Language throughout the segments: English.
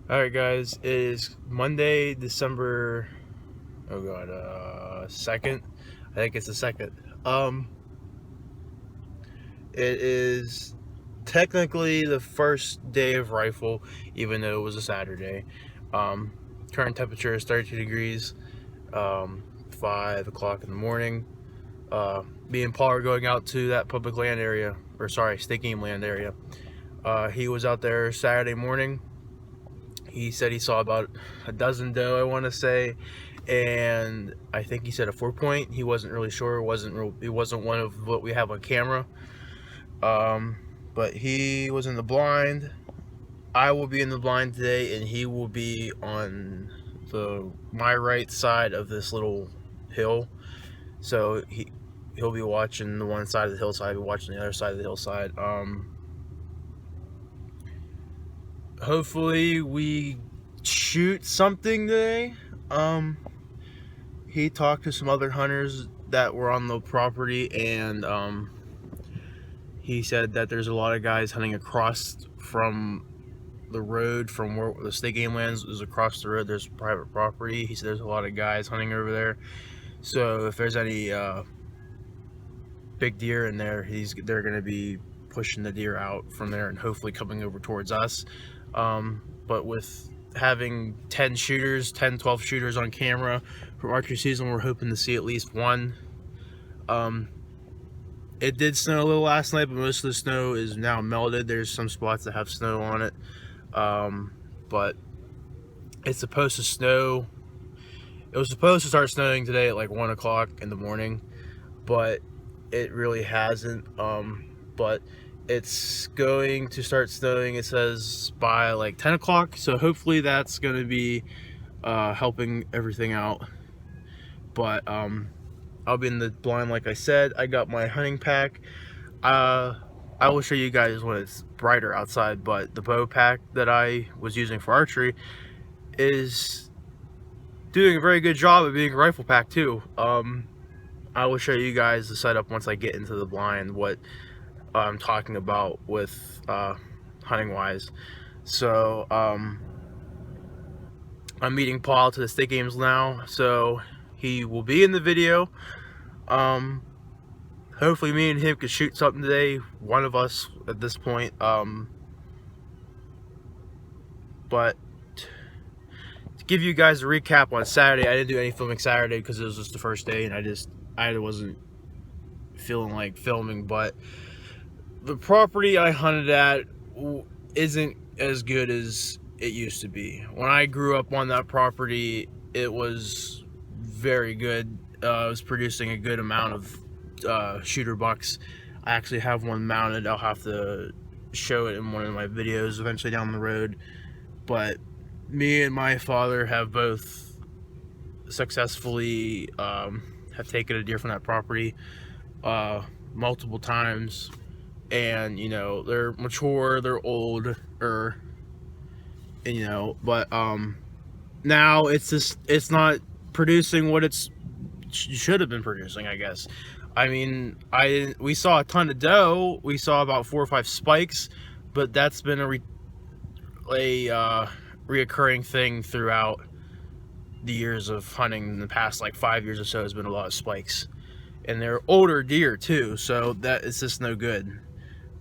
Alright guys, it is Monday, December, 2nd. I think it's the 2nd. It is technically the first day of rifle, even though it was a Saturday. Current temperature is 32 degrees, 5 o'clock in the morning. Me and Paul are going out to that public land area, or sorry, state game land area. He was out there Saturday morning. He said he saw about a dozen doe, I want to say, and I think he said a 4-point. He wasn't really sure. It wasn't one of what we have on camera. But he was in the blind. I will be in the blind today, and he will be on my right side of this little hill. So he'll be watching the one side of the hillside. I'll be watching the other side of the hillside. Hopefully we shoot something today. He talked to some other hunters that were on the property, and he said that there's a lot of guys hunting across from the road from where the state game lands is. Across the road there's private property. He said there's a lot of guys hunting over there, so if there's any big deer in there, they're going to be pushing the deer out from there and hopefully coming over towards us. But with having 10 shooters, 10, 12 shooters on camera from archery season, we're hoping to see at least one. It did snow a little last night, but most of the snow is now melted. There's some spots that have snow on it. But it's supposed to snow. It was supposed to start snowing today at like 1 o'clock in the morning, but it really hasn't. But it's going to start snowing, it says, by like 10 o'clock. So hopefully that's going to be helping everything out. But I'll be in the blind, like I said. I got my hunting pack. I will show you guys when it's brighter outside, but the bow pack that I was using for archery is doing a very good job of being a rifle pack too. I will show you guys the setup once I get into the blind, what I'm talking about with hunting wise. So I'm meeting Paul to the state games now, so he will be in the video. Hopefully me and him could shoot something today, one of us at this point. But to give you guys a recap on Saturday, I didn't do any filming Saturday because it was just the first day and I wasn't feeling like filming. But the property I hunted at isn't as good as it used to be. When I grew up on that property, it was very good. It was producing a good amount of shooter bucks. I actually have one mounted. I'll have to show it in one of my videos eventually down the road. But me and my father have both successfully have taken a deer from that property multiple times. And you know, they're mature, they're older, and you know, but now it's not producing what it should have been producing, I guess. I mean, we saw a ton of doe. We saw about 4 or 5 spikes, but that's been a reoccurring thing throughout the years of hunting. In the past like 5 years or so, has been a lot of spikes, and they're older deer too, so that is just no good.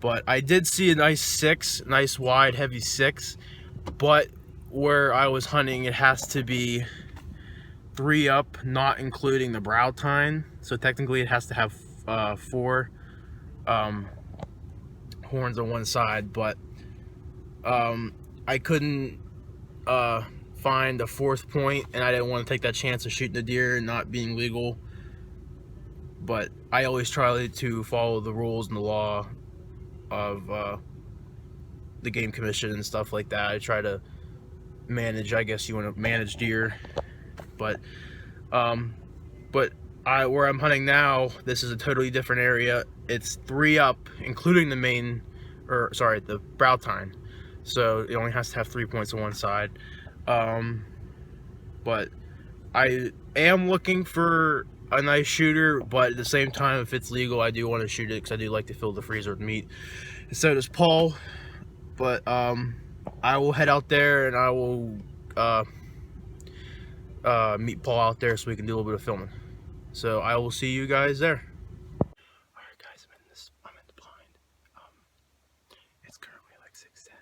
But I did see a nice wide heavy 6, but where I was hunting, it has to be 3 up, not including the brow tine. So technically it has to have 4 horns on one side, but I couldn't find a 4th point, and I didn't want to take that chance of shooting the deer and not being legal. But I always try to follow the rules and the law of the game commission and stuff like that. I try to manage, I guess you want to manage deer. But where I'm hunting now, this is a totally different area. It's 3 up, including the main, or sorry, the brow tine. So it only has to have 3 points on one side. But I am looking for a nice shooter, but at the same time, if it's legal, I do want to shoot it because I do like to fill the freezer with meat. And so does Paul. But I will head out there and I will meet Paul out there so we can do a little bit of filming. So I will see you guys there. Alright guys, I'm in the blind. It's currently like 6:10.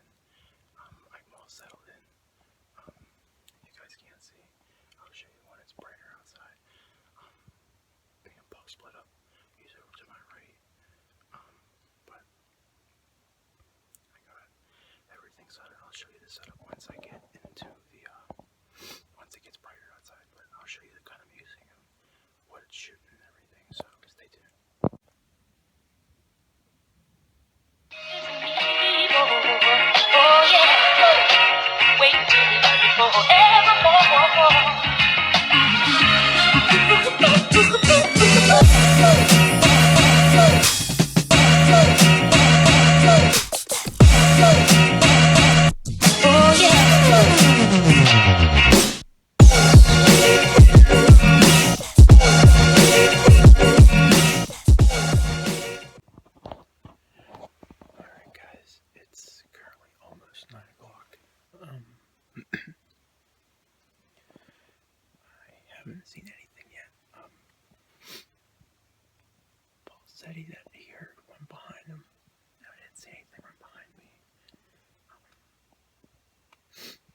I'm all settled in. You guys can't see. I'll show you when it's brighter outside. Me and Paul split up. He's over to my right. But I got everything set up. I'll show you the setup once I get into the once it gets brighter outside. But I'll show you the kind of music and what it's shooting and everything. So stay tuned. Alright guys, it's currently almost 9 o'clock. I haven't seen anything yet. Paul said that he heard one behind him. I didn't see anything right behind me.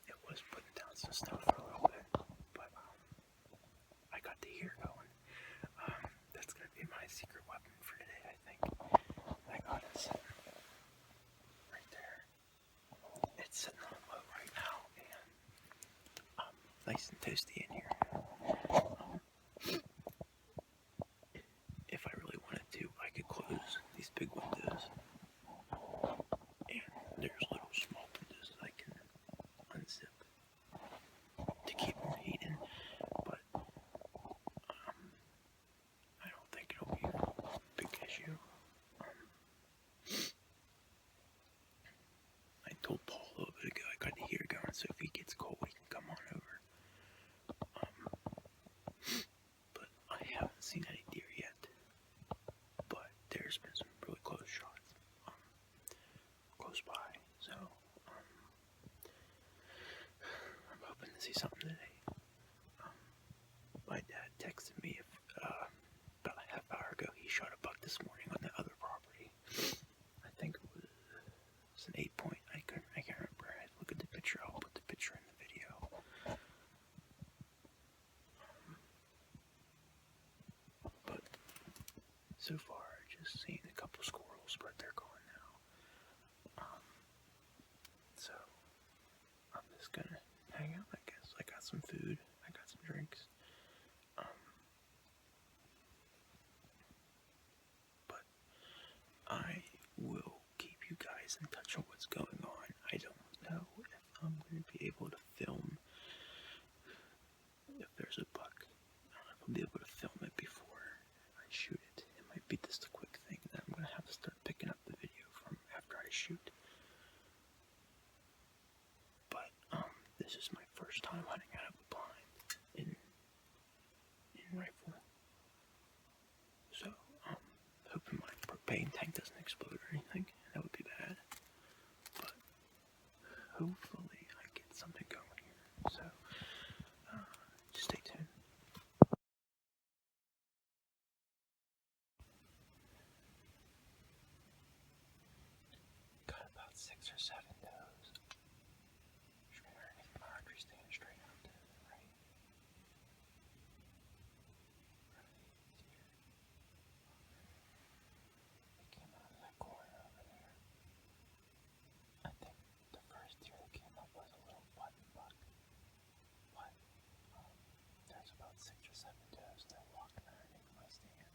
It was putting down some stuff for a little bit, but I got the hear going. That's gonna be my secret weapon for today, I think. I got it sitting right there. It's sitting on low right now, and nice and toasty in here. If I really wanted to, I could close these big windows, and there's little small windows that I can unzip to keep more heat in, but I don't think it'll be a big issue. I told Paul a little bit ago I got the heater going, so if he gets cold, he can come on over. But I haven't seen any deer yet. But there's been some really close shots close by, so I'm hoping to see something today. My dad texted me about a half hour ago. He shot a buck this morning on the other property. I think it was an 8-point. I can't remember. I had to look at the picture. I'll put the picture in the video. But so far, I've just seen a couple squirrels, but they're gone now. So I'm just gonna hang out, I guess. I got some food. I got some drinks. But I will keep you guys in touch on what's going on. I don't know if I'm going to be able to film if there's a buck. I don't know if I'll be able to film it before I shoot it. It might be just a quick thing that I'm going to have to start picking up the video from after I shoot. But this is my first time hunting out of a blind in rifle. So hoping my propane tank doesn't explode or anything. That would be bad. But hopefully I get something going here. So just stay tuned. Got about 6 or 7 does. Underneath my artery standing straight out to the right. They came out of that corner over there. I think the first deer that came up was a little button buck. But there's about 6 or 7 does that are walking underneath my stand.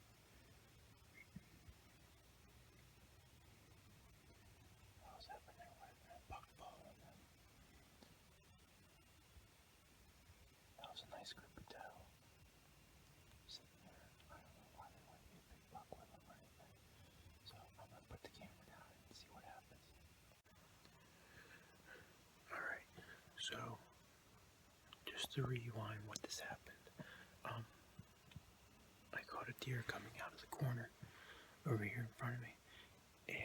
I was hoping there would have been a buck following them. That was a nice group of doe sitting there. I don't know why there wouldn't be a big buck with them or anything. So I'm going to put the camera down and see what happens. Alright, so just to rewind what this happened. I caught a deer coming out of the corner over here in front of me, and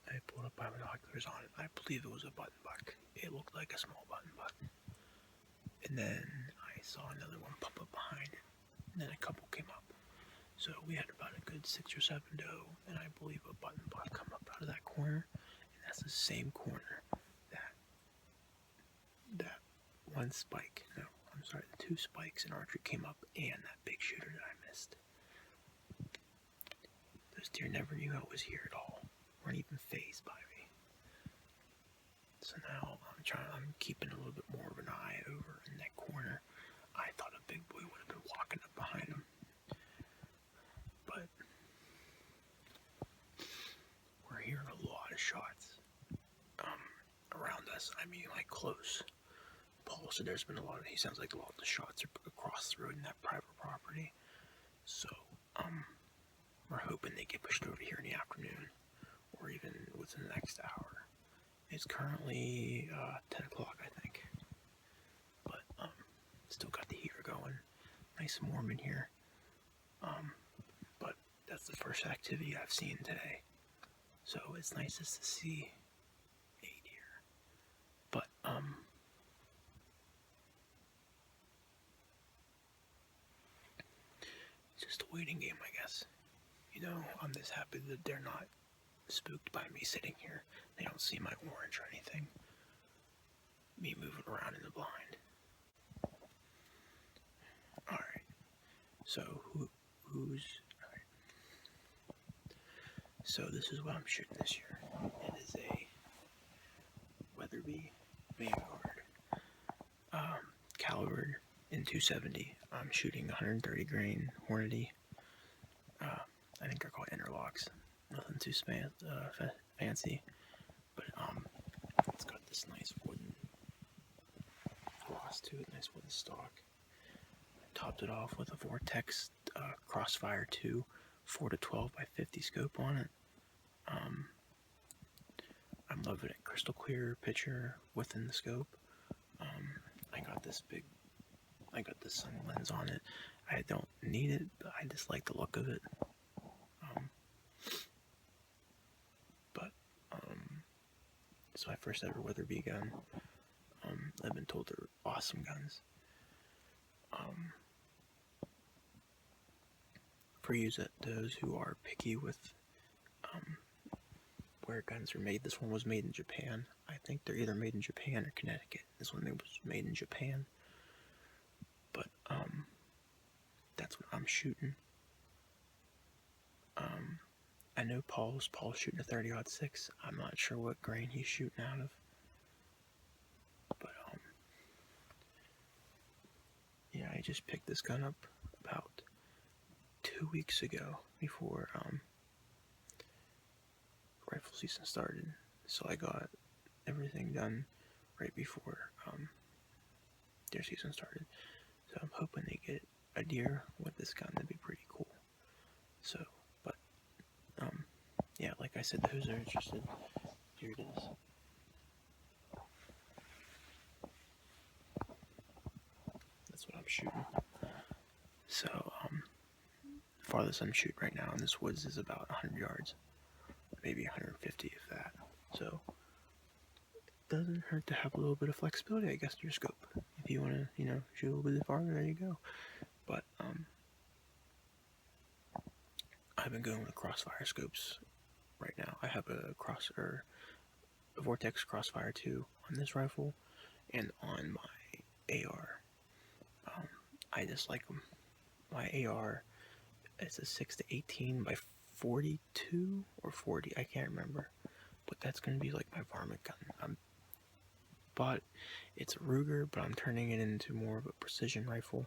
I pulled up my binoculars on it. I believe it was a button buck. It looked like a small button buck. And then I saw another one pop up behind it. And then a couple came up. So we had about a good 6 or 7 doe, and I believe a button buck come up out of that corner. And that's the same corner that one spike, no, I'm sorry, the 2 spikes in archery came up, and that big shooter that I missed. Those deer never knew I was here at all, weren't even fazed by me. So now I'm keeping a little bit more of an eye over in that corner. I thought a big boy would have been walking up behind him, but we're hearing a lot of shots around us. I mean, like close. Paul said there's been he sounds like a lot of the shots are across the road in that private property. So, we're hoping they get pushed over here in the afternoon, or even within the next hour. It's currently 10 o'clock, I think. But, still got the heater going. Nice and warm in here. But that's the first activity I've seen today. So it's nice just to see a deer. But, it's just a waiting game, I guess. You know, I'm just happy that they're not spooked by me sitting here. They don't see my orange or anything. Me moving around in the blind. Alright. So, who's... Alright. So, this is what I'm shooting this year. It is a Weatherby Vanguard. Calibered in 270. I'm shooting 130 grain Hornady. I think they're called interlocks. Nothing too fancy, but it's got this nice wooden gloss to it, nice wooden stock. I topped it off with a Vortex Crossfire 2 4-12 by 50 scope on it. I'm loving it. Crystal clear picture within the scope. I got this sun lens on it. I don't need it, but I just like the look of it. It's my first ever Weatherby gun. I've been told they're awesome guns. For those who are picky with where guns are made, this one was made in Japan. I think they're either made in Japan or Connecticut. This one was made in Japan. But that's what I'm shooting. I know Paul's shooting a 30-06. I'm not sure what grain he's shooting out of. But, yeah, I just picked this gun up about 2 weeks ago before, rifle season started. So I got everything done right before, deer season started. So I'm hoping they get a deer with this gun. That'd be pretty cool. So, yeah, like I said, those are interested. Here it is. That's what I'm shooting. So, farthest I'm shooting right now in this woods is about 100 yards. Maybe 150 if that. So, it doesn't hurt to have a little bit of flexibility, I guess, in your scope. If you want to, shoot a little bit farther, there you go. But, I've been going with crossfire scopes right now. I have a Vortex Crossfire 2 on this rifle and on my AR. I just like them. My AR is a 6-18 by 42 or 40, I can't remember. But that's going to be like my varmint gun. It's a Ruger, but I'm turning it into more of a precision rifle.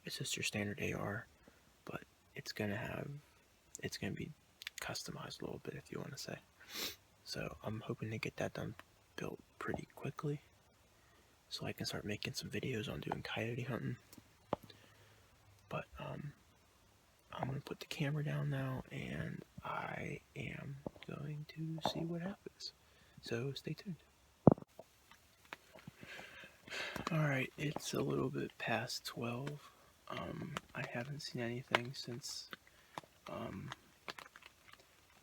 It's just your standard AR, but it's going to be customized a little bit, if you want to say. So I'm hoping to get that built pretty quickly, so I can start making some videos on doing coyote hunting. But I'm gonna put the camera down now, and I am going to see what happens. So stay tuned. Alright, it's a little bit past 12. I haven't seen anything since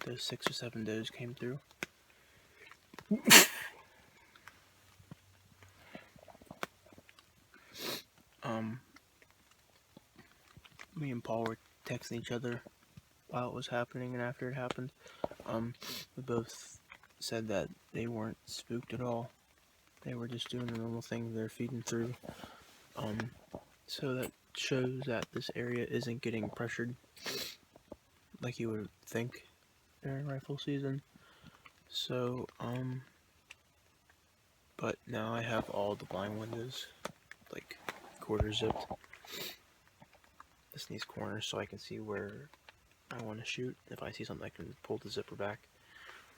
those 6 or 7 does came through. Me and Paul were texting each other while it was happening and after it happened. We both said that they weren't spooked at all. They were just doing the normal thing they're feeding through. So that shows that this area isn't getting pressured like you would think during rifle season. So, but now I have all the blind windows, like, quarter zipped. This needs corners so I can see where I want to shoot. If I see something, I can pull the zipper back.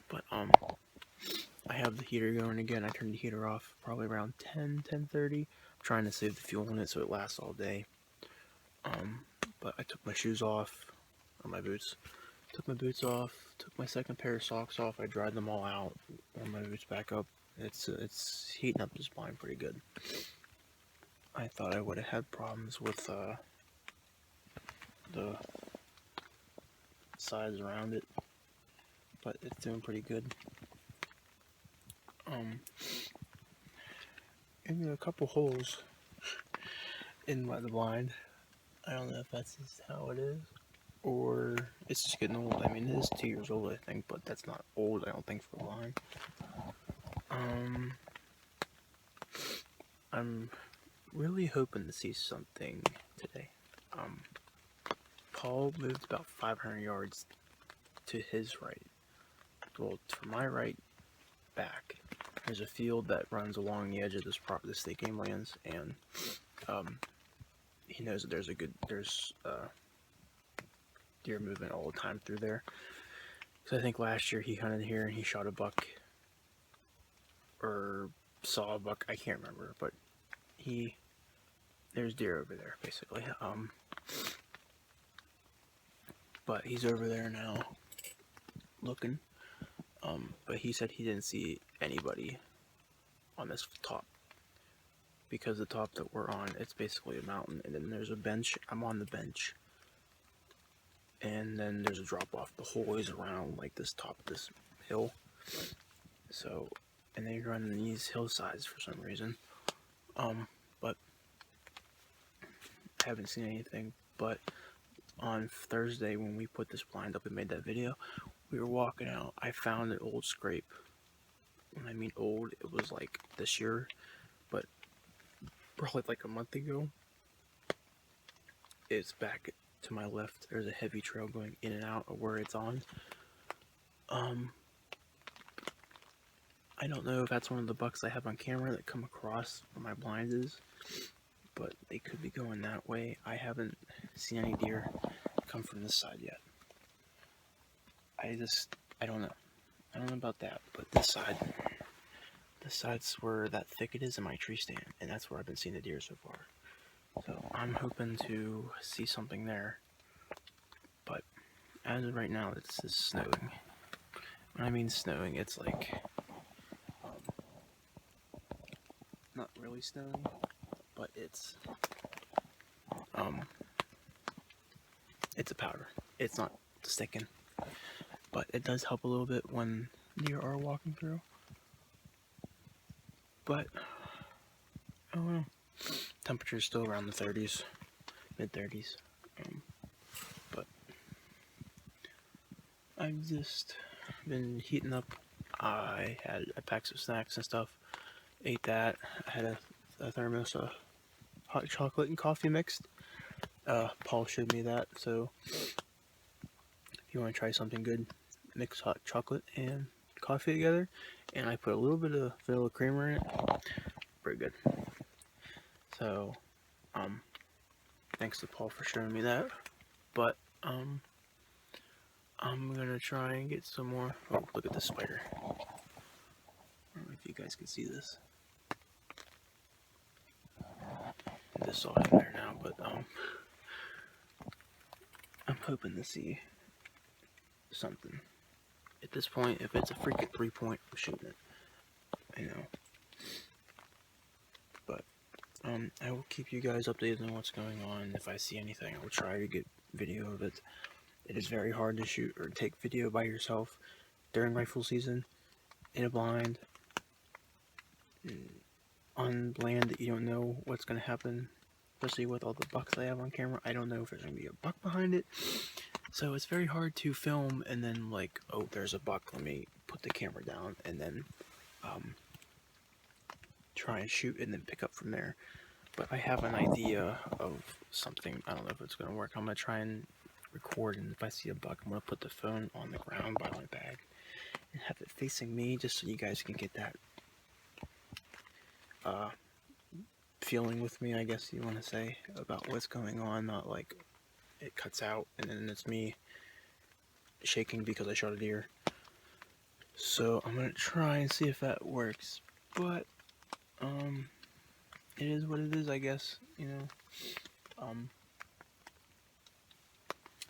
But, I have the heater going again. I turned the heater off probably around 10:30. I'm trying to save the fuel in it so it lasts all day. But I took my shoes off, or my boots. Took my boots off, took my second pair of socks off. I dried them all out, warmed my boots back up. It's heating up this blind pretty good. I thought I would have had problems with the sides around it, but it's doing pretty good. And a couple holes in the blind. I don't know if that's just how it is, or it's just getting old. I mean, it is 2 years old, I think, but that's not old, I don't think, for a blind. I'm really hoping to see something today. Paul moved about 500 yards to his right. Well, to my right, back. There's a field that runs along the edge of this state game lands, and he knows that there's deer movement all the time through there. So I think last year he hunted here and he shot a buck, or saw a buck, I can't remember, but there's deer over there basically. But he's over there now looking. But he said he didn't see anybody on this top, because the top that we're on, it's basically a mountain, and then there's a bench. I'm on the bench, and then there's a drop off the whole ways around, like this top of this hill. So, and then you're on these hillsides for some reason. But I haven't seen anything. But on Thursday, when we put this blind up and made that video, we were walking out. I found an old scrape. When I mean old, it was like this year, but probably like a month ago. It's back to my left. There's a heavy trail going in and out of where it's on. I don't know if that's one of the bucks I have on camera that come across where my blind is, but they could be going that way. I haven't seen any deer come from this side yet. I don't know. I don't know about that, but this side's where that thicket is in my tree stand, and that's where I've been seeing the deer so far. So I'm hoping to see something there, but as of right now, it's just snowing. When I mean snowing, it's like, not really snowing, but it's a powder. It's not sticking, but it does help a little bit when deer are walking through. But I don't know. Temperature's still around the 30s, mid-30s. But I've just been heating up. I packed some snacks and stuff. Ate that. I had a thermos of hot chocolate and coffee mixed. Paul showed me that, so if you want to try something good, mix hot chocolate and coffee together, and I put a little bit of vanilla creamer in it. Pretty good. So, thanks to Paul for showing me that. But, I'm gonna try and get some more. Oh, look at this spider. I don't know if you guys can see this. This all in there now, but, I'm hoping to see something. At this point, if it's a freaking 3-point, I'm shooting it. I know. But, I will keep you guys updated on what's going on. If I see anything, I will try to get video of it. It is very hard to shoot or take video by yourself during rifle season. in a blind, on land that you don't know what's going to happen, especially with all the bucks I have on camera. I don't know if there's going to be a buck behind it, so it's very hard to film and then like, oh, there's a buck, let me put the camera down and then try and shoot and then pick up from there. But I have an idea of something. I don't know if it's going to work. I'm going to try and record, and if I see a buck, I'm going to put the phone on the ground by my bag and have it facing me, just so you guys can get that feeling with me, I guess you want to say, about what's going on. Not like it cuts out and then it's me shaking because I shot a deer. So I'm going to try and see if that works, but it is what it is, I guess, you know.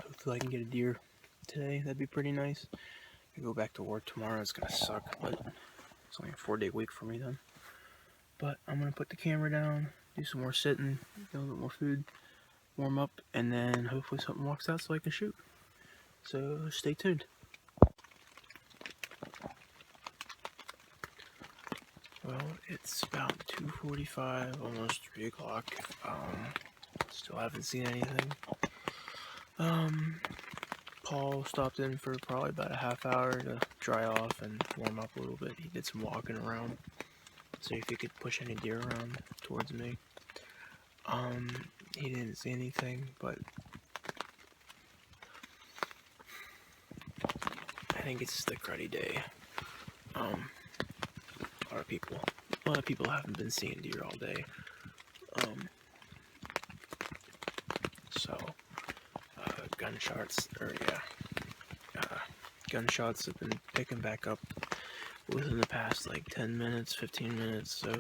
Hopefully I can get a deer today. That'd be pretty nice. I go back to work tomorrow. It's gonna suck, but it's only a 4-day week for me then. But I'm gonna put the camera down, do some more sitting, get a little bit more food, warm up, and then hopefully something walks out so I can shoot. So stay tuned. Well, it's about 2:45, almost 3 o'clock. Still haven't seen anything. Paul stopped in for probably about a half hour to dry off and warm up a little bit. He did some walking around, see if he could push any deer around towards me. He didn't see anything, but I think it's just a cruddy day. A lot of people haven't been seeing deer all day. Gunshots have been picking back up within the past like 10 minutes, 15 minutes, so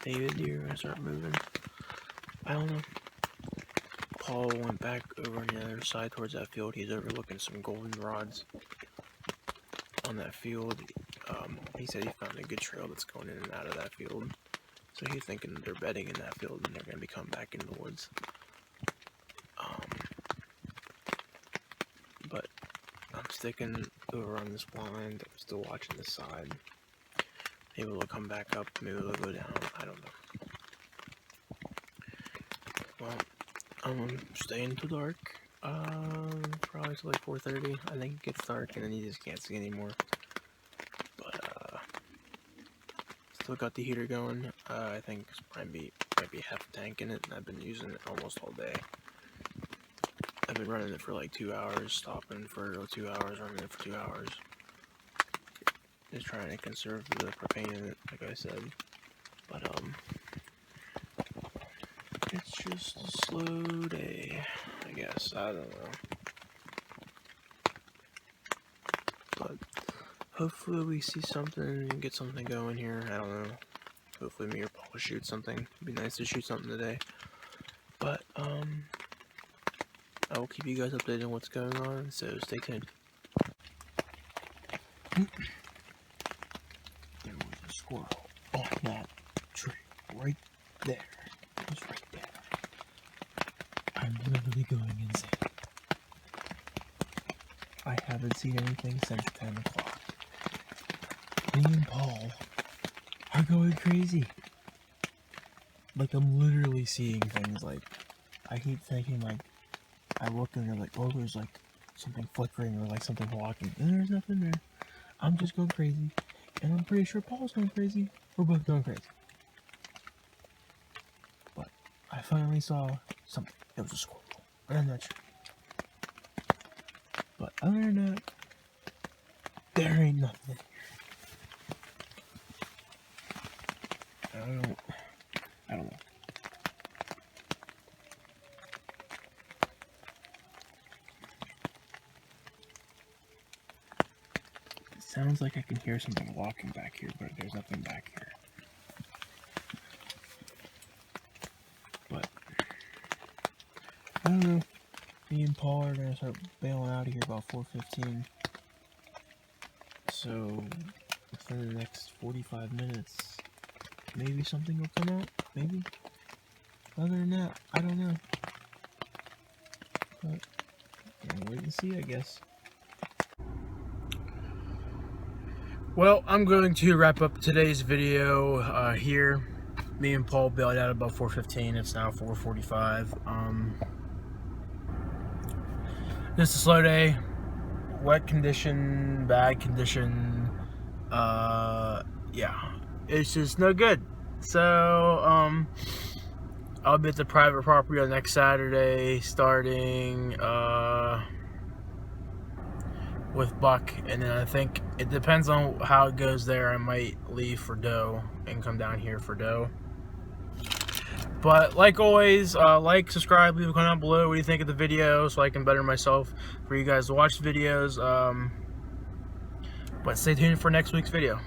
maybe the deer are gonna start moving. I don't know. Paul went back over on the other side towards that field. He's overlooking some goldenrods on that field. He said he found a good trail that's going in and out of that field. So he's thinking they're bedding in that field and they're going to be coming back into the woods. But I'm sticking over on this blind. I'm still watching this side. Maybe they'll come back up. Maybe they'll go down. I don't know. Well, I'm staying till dark. Probably till like 4:30. I think it gets dark and then you just can't see anymore. But still got the heater going. I think it's might be half a tank in it, and I've been using it almost all day. I've been running it for like 2 hours, stopping for 2 hours, running it for 2 hours. Just trying to conserve the propane in it, like I said. But it's just a slow day, I guess. I don't know. But hopefully we see something and get something going here. I don't know. Hopefully me or Paul will shoot something. It'd be nice to shoot something today. But I will keep you guys updated on what's going on, so stay tuned. There was a squirrel on that tree, right there. It was right there. I'm literally going insane. I haven't seen anything since 10 o'clock. Me and Paul are going crazy. Like, I'm literally seeing things. Like, I keep thinking, like, I look and they're like, oh, there's like something flickering or like something walking, and there's nothing there. I'm just going crazy, and I'm pretty sure Paul's going crazy. We're both going crazy. But I finally saw something. It was a squirrel. I'm not sure. But other than that, there ain't nothing. I don't know. It sounds like I can hear something walking back here, but there's nothing back here. But I don't know. Me and Paul are gonna start bailing out of here about 4:15. So within the next 45 minutes, maybe something will come out. Maybe. Other than that, I don't know. But we'll wait and see, I guess. Well, I'm going to wrap up today's video here. Me and Paul bailed out about 4:15. It's now 4:45. Just a slow day. Wet condition, bad condition. Yeah, it's just no good. So, I'll be at the private property on next Saturday, starting with Buck, and then I think it depends on how it goes there. I might leave for Doe and come down here for Doe. But like always, like, subscribe, leave a comment below what you think of the video so I can better myself for you guys to watch the videos. But stay tuned for next week's video.